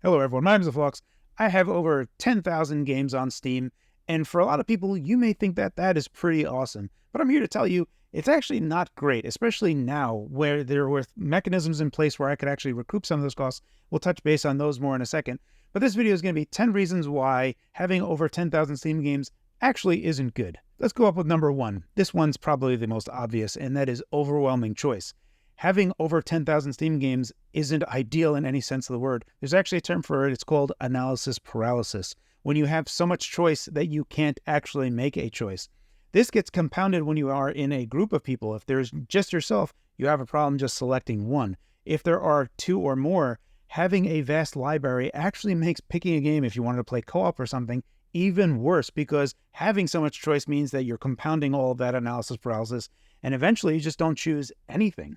Hello everyone, my name is Phawx. I have over 10,000 games on Steam, and for a lot of people, you may think that that is pretty awesome. But I'm here to tell you, it's actually not great, especially now where there were mechanisms in place where I could actually recoup some of those costs. We'll touch base on those more in a second. But this video is going to be 10 reasons why having over 10,000 Steam games actually isn't good. Let's go up with number one. This one's probably the most obvious, and that is overwhelming choice. Having over 10,000 Steam games isn't ideal in any sense of the word. There's actually a term for it. It's called analysis paralysis, when you have so much choice that you can't actually make a choice. This gets compounded when you are in a group of people. If there's just yourself, you have a problem just selecting one. If there are two or more, having a vast library actually makes picking a game if you wanted to play co-op or something even worse, because having so much choice means that you're compounding all of that analysis paralysis, and eventually you just don't choose anything.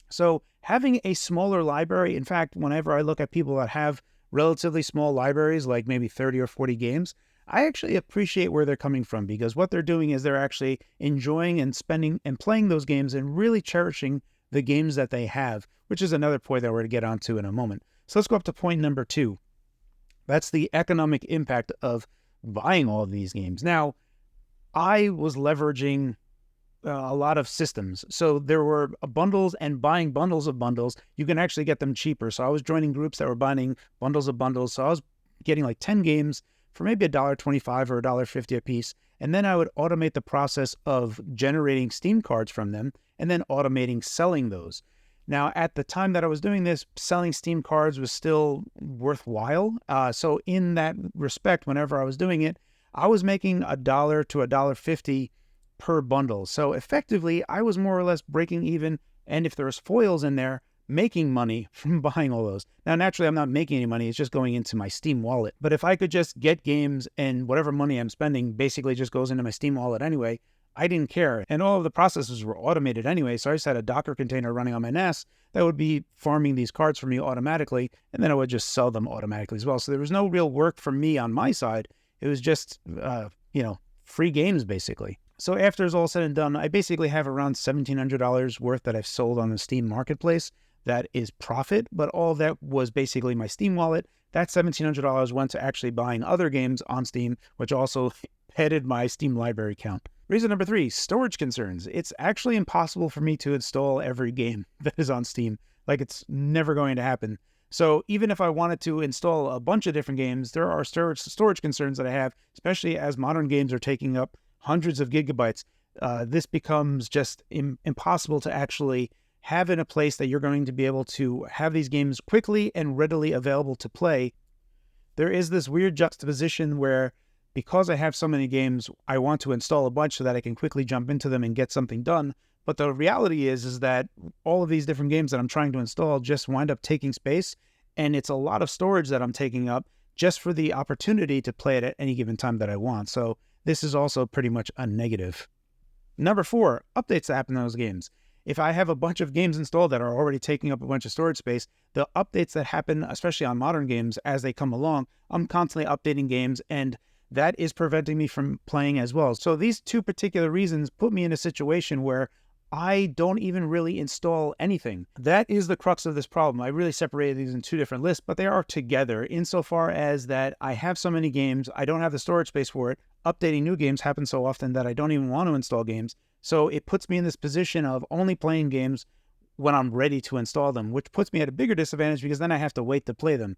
So having a smaller library, in fact, whenever I look at people that have relatively small libraries, like maybe 30 or 40 games, I actually appreciate where they're coming from, because what they're doing is they're actually enjoying and spending and playing those games and really cherishing the games that they have, which is another point that we're going to get onto in a moment. So let's go up to point number two. That's the economic impact of buying all of these games. Now, I was leveraging a lot of systems. So there were bundles, and buying bundles of bundles, you can actually get them cheaper. So I was joining groups that were buying bundles of bundles. So I was getting like 10 games for maybe $1.25 or $1.50 a piece. And then I would automate the process of generating Steam cards from them and then automating selling those. Now, at the time that I was doing this, selling Steam cards was still worthwhile. So in that respect, whenever I was doing it, I was making $1 to $1.50 per bundle. So effectively, I was more or less breaking even, and if there's foils in there, making money from buying all those. Now, naturally, I'm not making any money. It's just going into my Steam wallet. But if I could just get games and whatever money I'm spending basically just goes into my Steam wallet anyway, I didn't care. And all of the processes were automated anyway, so I just had a Docker container running on my NAS that would be farming these cards for me automatically, and then I would just sell them automatically as well. So there was no real work for me on my side. It was just, free games, basically. So after it's all said and done, I basically have around $1,700 worth that I've sold on the Steam marketplace. That is profit, but all of that was basically my Steam wallet. That $1,700 went to actually buying other games on Steam, which also headed my Steam library count. Reason number three, storage concerns. It's actually impossible for me to install every game that is on Steam. Like, it's never going to happen. So even if I wanted to install a bunch of different games, there are storage concerns that I have, especially as modern games are taking up hundreds of gigabytes. This becomes just impossible to actually have in a place that you're going to be able to have these games quickly and readily available to play. There is this weird juxtaposition where, because I have so many games, I want to install a bunch so that I can quickly jump into them and get something done. But the reality is that all of these different games that I'm trying to install just wind up taking space, and it's a lot of storage that I'm taking up just for the opportunity to play it at any given time that I want. So this is also pretty much a negative. Number four, updates that happen in those games. If I have a bunch of games installed that are already taking up a bunch of storage space, the updates that happen, especially on modern games, as they come along, I'm constantly updating games, and that is preventing me from playing as well. So these two particular reasons put me in a situation where I don't even really install anything. That is the crux of this problem. I really separated these in two different lists, but they are together insofar as that I have so many games, I don't have the storage space for it. Updating new games happens so often that I don't even want to install games. So it puts me in this position of only playing games when I'm ready to install them, which puts me at a bigger disadvantage because then I have to wait to play them.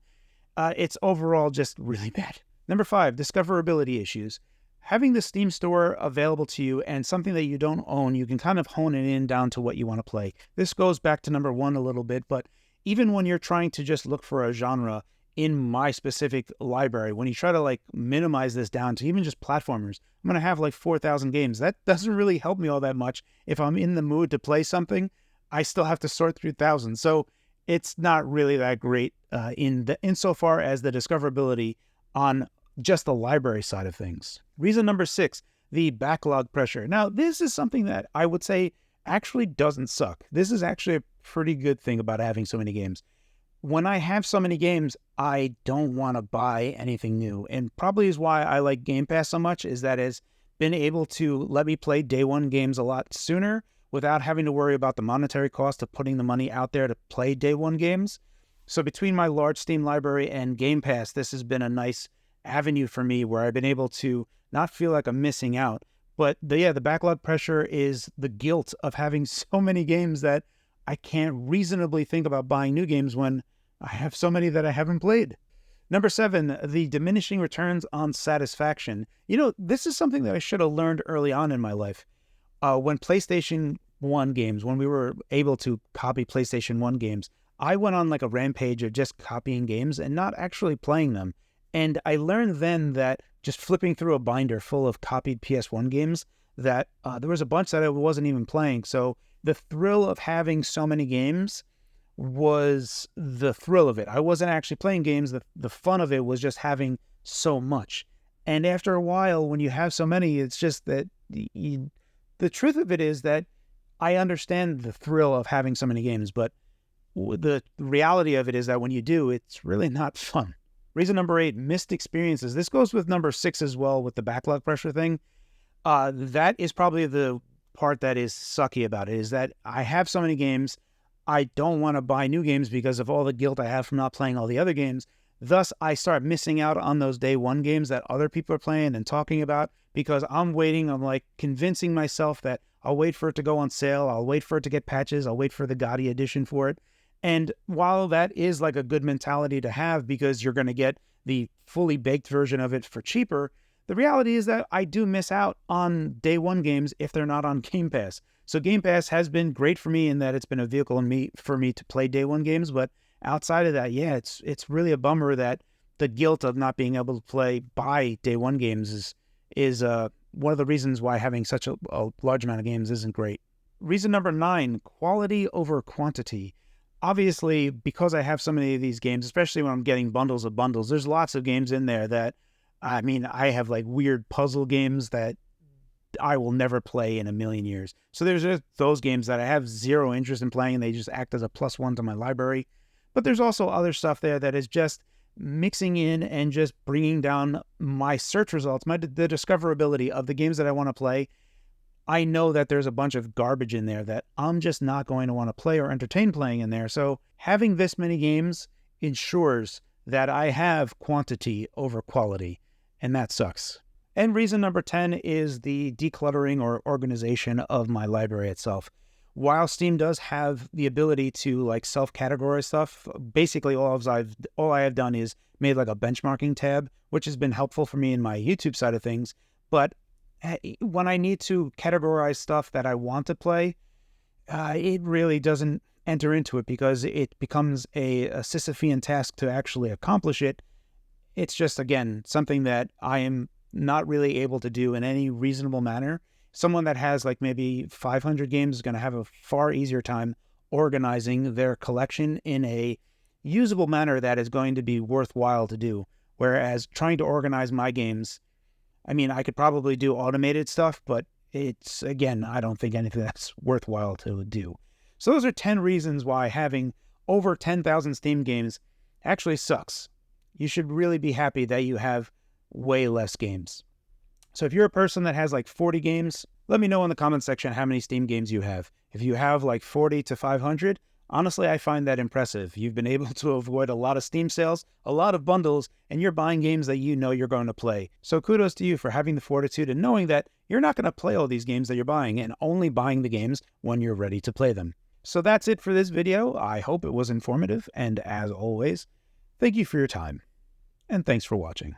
It's overall just really bad. Number five, discoverability issues. Having the Steam store available to you and something that you don't own, you can kind of hone it in down to what you want to play. This goes back to number one a little bit, but even when you're trying to just look for a genre in my specific library, when you try to minimize this down to even just platformers, I'm going to have like 4,000 games. That doesn't really help me all that much. If I'm in the mood to play something, I still have to sort through thousands. So it's not really that great insofar as the discoverability on just the library side of things. Reason number six, the backlog pressure. Now, this is something that I would say actually doesn't suck. This is actually a pretty good thing about having so many games. When I have so many games, I don't want to buy anything new. And probably is why I like Game Pass so much, is that it's been able to let me play day one games a lot sooner without having to worry about the monetary cost of putting the money out there to play day one games. So between my large Steam library and Game Pass, this has been a nice avenue for me where I've been able to not feel like I'm missing out. But the backlog pressure is the guilt of having so many games that I can't reasonably think about buying new games when I have so many that I haven't played. Number 7, the diminishing returns on satisfaction. This is something that I should have learned early on in my life. When PlayStation 1 games, when we were able to copy PlayStation 1 games, I went on like a rampage of just copying games and not actually playing them. And I learned then that just flipping through a binder full of copied PS1 games, that there was a bunch that I wasn't even playing. So the thrill of having so many games was the thrill of it. I wasn't actually playing games. The fun of it was just having so much. And after a while, when you have so many, it's just that the truth of it is that I understand the thrill of having so many games, but the reality of it is that when you do, it's really not fun. Reason number 8, missed experiences. This goes with number 6 as well with the backlog pressure thing. That is probably the part that is sucky about it, is that I have so many games. I don't want to buy new games because of all the guilt I have from not playing all the other games. Thus, I start missing out on those day one games that other people are playing and talking about because I'm waiting. I'm like convincing myself that I'll wait for it to go on sale. I'll wait for it to get patches. I'll wait for the Gotti edition for it. And while that is like a good mentality to have because you're going to get the fully baked version of it for cheaper, the reality is that I do miss out on day one games if they're not on Game Pass. So Game Pass has been great for me in that it's been a vehicle for me to play day one games. But outside of that, yeah, it's really a bummer that the guilt of not being able to buy day one games is one of the reasons why having such a large amount of games isn't great. Reason number 9, quality over quantity. Obviously, because I have so many of these games, especially when I'm getting bundles of bundles, there's lots of games in there that, I have like weird puzzle games that I will never play in a million years. So there's just those games that I have zero interest in playing and they just act as a +1 to my library. But there's also other stuff there that is just mixing in and just bringing down my search results, the discoverability of the games that I want to play. I know that there's a bunch of garbage in there that I'm just not going to want to play or entertain playing in there. So having this many games ensures that I have quantity over quality, and that sucks. And reason number 10 is the decluttering or organization of my library itself. While Steam does have the ability to like self-categorize stuff, basically all I have done is made like a benchmarking tab, which has been helpful for me in my YouTube side of things. But when I need to categorize stuff that I want to play, it really doesn't enter into it because it becomes a Sisyphean task to actually accomplish it. It's just, again, something that I am not really able to do in any reasonable manner. Someone that has like maybe 500 games is going to have a far easier time organizing their collection in a usable manner that is going to be worthwhile to do. Whereas trying to organize my games, I could probably do automated stuff, but it's, again, I don't think anything that's worthwhile to do. So those are 10 reasons why having over 10,000 Steam games actually sucks. You should really be happy that you have way less games. So if you're a person that has like 40 games, let me know in the comment section how many Steam games you have. If you have like 40 to 500, honestly, I find that impressive. You've been able to avoid a lot of Steam sales, a lot of bundles, and you're buying games that you know you're going to play. So kudos to you for having the fortitude and knowing that you're not going to play all these games that you're buying and only buying the games when you're ready to play them. So that's it for this video. I hope it was informative, and as always, thank you for your time, and thanks for watching.